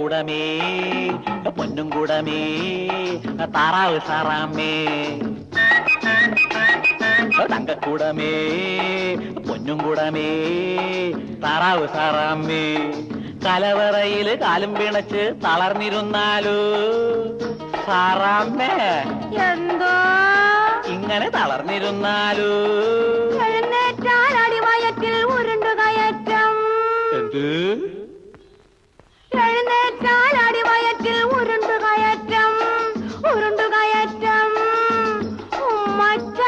തങ്കക്കൂടമേ പൊന്നും കൂടമേ താറാവ് സാറാമേ തങ്കക്കൂടമേ പൊന്നും കൂടമേ താറാവ് സാറാമേ കലവറയില് കാലും പിണച്ച് തളർന്നിരുന്നാലോ സാറാമ്മേ എന്തോ ഇങ്ങനെ തളർന്നിരുന്നാലോ എഴുന്നേറ്റാൽ അടിവയറ്റിൽ ഉരുണ്ടുകയറ്റം എന്ത് എഴുന്നേറ്റാൽ അടിവയറ്റിൽ ഉരുണ്ടുകയറ്റം ഉരുണ്ടുകയറ്റം ഉമ്മച്ച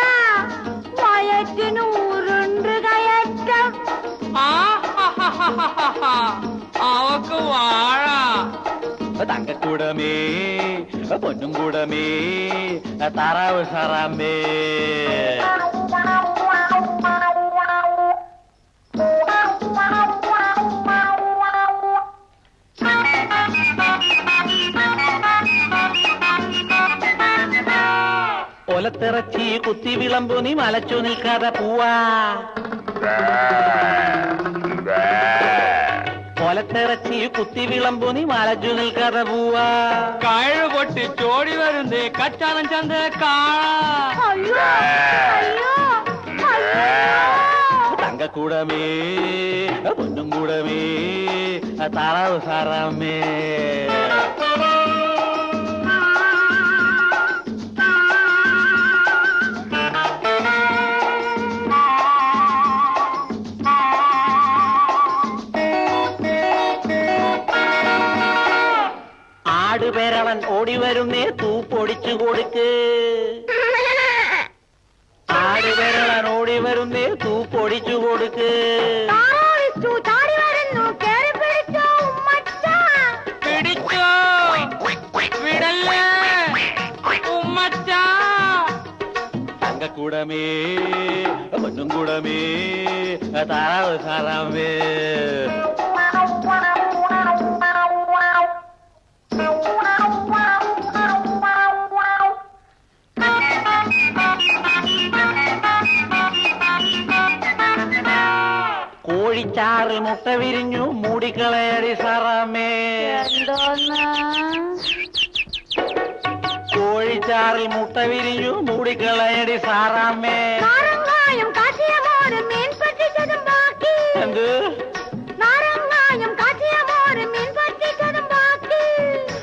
വയറ്റിന് ഉരുണ്ടുകയറ്റം അവക്ക് വാഴ തങ്കക്കൂടമേ പൊന്നും കൂടമേ താറാവ് സാറാമേ ഒലത്തിറച്ചി കുത്തി വിളമ്പു നീ മലച്ചു നിൽക്കാതെ പൂവാ ഒലത്തിറച്ചി കുത്തി വിളമ്പു നീ മലച്ചു നിൽക്കാതെ പൂവാ കഴു പൊട്ടി ചോടി വരുന്നേ കച്ചാനം ചന്ത അയ്യോ അയ്യോ തങ്കക്കൂടമേ പൊന്നും കൂടമേ താറാവ് സാറാമേ ആടുപേരവൻ ഓടി വരുന്നേ തൂപ്പൊടിച്ചു കൊടുക്ക് ആടുപേരവൻ ഓടി വരുന്നേ തൂപ്പൊടിച്ചു കൊടുക്ക് പിടിച്ചോ വിടല്ലേ ഉമ്മച്ച തങ്കക്കൂടമേ പൊന്നും കൂടമേ താറാവ് സാറാമേ കോഴിച്ചാറിൽ മുട്ട വിരിഞ്ഞു മൂടിക്കളയടി സാറാമേ കോഴിച്ചാറിൽ മുട്ട വിരിഞ്ഞു മൂടിക്കളയടി സാറാമേ എന്ത്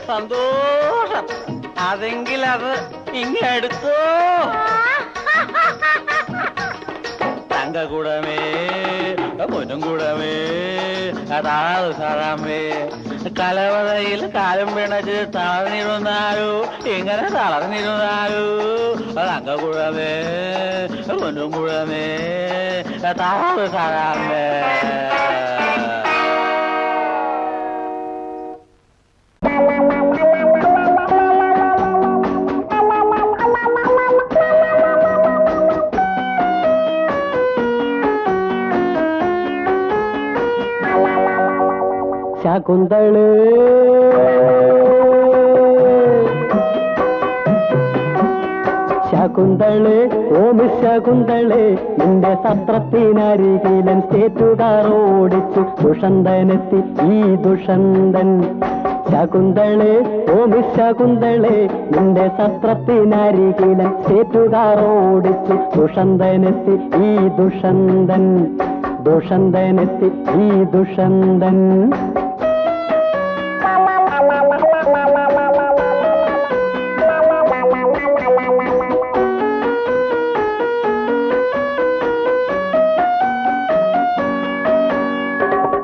സന്തോഷം അതെങ്കിൽ അത് ഇങ്ങെടുത്തോ തങ്കക്കൂടമേ പൊന്നും കൂടമേ താറാവ് സാറാമേ കലവറയിൽ കാലും പിണച്ച് തളർന്നിരുന്നാലോ ഇങ്ങനെ തളർന്നിരുന്നാലോ തങ്കക്കൂടമേ പൊന്നും കൂടമേ താറാവ് സാറാമേ ശകുന്തളേ ശകുന്തളേ ഓമി ശകുന്തളേ നിന്റെ സത്രത്തിനരികിലൻ സ്റ്റേറ്റുകാർ ഓടിച്ചു ദുഷന്തനെത്തി ഈ ദുഷന്തൻ ശകുന്തളേ ഓമി ശകുന്തളേ നിന്റെ സത്രത്തിനരികിലൻ സ്റ്റേറ്റുകാർ ഓടിച്ചു ദുഷന്തനെത്തി ഈ ദുഷന്തൻ ദുഷന്തനെത്തി ഈ ദുഷന്തൻ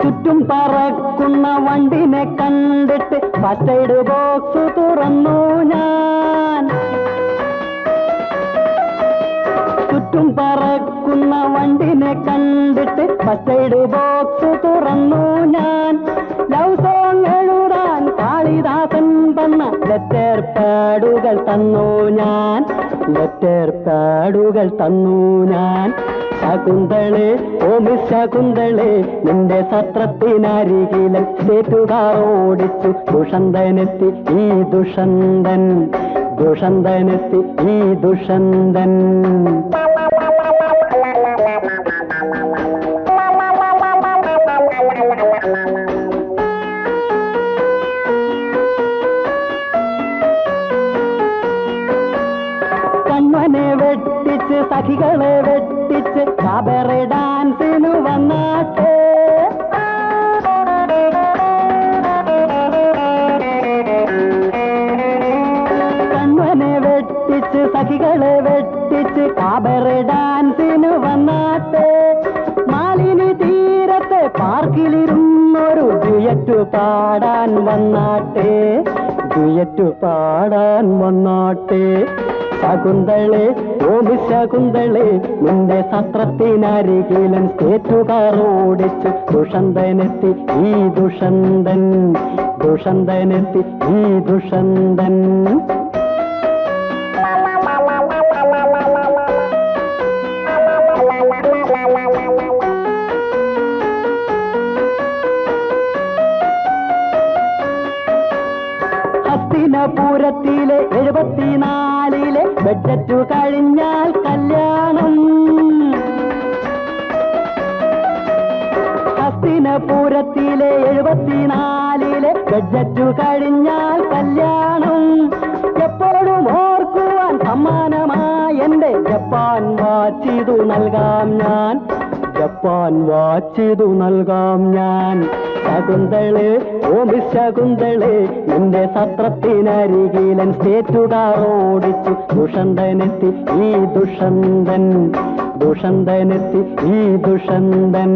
ചുറ്റും പറക്കുന്ന വണ്ടിനെ കണ്ടിട്ട് ഫസ്റ്റ് എയ്ഡ് ബോക്സ് തുറന്നു ഞാൻ ചുറ്റും പറക്കുന്ന വണ്ടിനെ കണ്ടിട്ട് ഫസ്റ്റ് എയ്ഡ് ബോക്സ് തുറന്നു ഞാൻ ലവ് സോങ് എഴുതാൻ കാളിദാസൻ തന്ന ലെറ്റർ പാഡുകൾ തന്നു ഞാൻ ലെറ്റർ പാഡുകൾ തന്നു ഞാൻ ശകുന്തളേ ഓമി ശകുന്തളേ നിന്റെ സത്രത്തിനരികിലൻ സ്റ്റേറ്റുകാർ ഓടിച്ചു ദുഷന്തനെത്തി ഈ ദുഷന്തൻ ദുഷന്തനെത്തി ഈ ദുഷന്തൻ സഖികളെ വെട്ടിച്ച് കാബറെ ഡാൻസിനു വന്നാട്ടെ. കണ്ണനെ വെട്ടിച്ച് സഖികളെ വെട്ടിച്ച് കാബറെ ഡാൻസിനു വന്നാട്ടെ. മാലിനി തീരത്തെ പാർക്കിലിരുന്നൊരു ഡ്യുയറ്റ് പാടാൻ വന്നാട്ടെ, ഡ്യുയറ്റ് പാടാൻ വന്നാട്ടെ. ശകുന്തളെ ഓമി ശകുന്തളെ നിന്റെ സത്രത്തിനരികിലൻ സ്റ്റേറ്റുകാർ ഓടിച്ചു. ദുഷന്തനെത്തി ഈ ദുഷന്തൻ, ദുഷന്തനെത്തി ഈ ദുഷന്തൻ. ഹസ്തിനപുരത്തിലെ 74 ബഡ്ജറ്റ് കഴിഞ്ഞാൽ കല്യാണം. ഹസ്തിനപുരത്തിലെ 74 ബഡ്ജറ്റ് കഴിഞ്ഞാൽ കല്യാണം. എപ്പോഴും ഓർക്കുവാൻ സമ്മാനമായി എന്റെ ജപ്പാൻ വാച്ചിതു നൽകാം ഞാൻ, ജപ്പാൻ വാച്ചിതു നൽകാം ഞാൻ. ശകുന്തളെ ഓമി ശകുന്തളെ നിന്റെ സത്രത്തിനരികിലൻ സ്റ്റേറ്റുകാർ ഓടിച്ചു. ദുഷന്തനെത്തി ഈ ദുഷന്തൻ, ദുഷന്തനെത്തി ഈ ദുഷന്തൻ.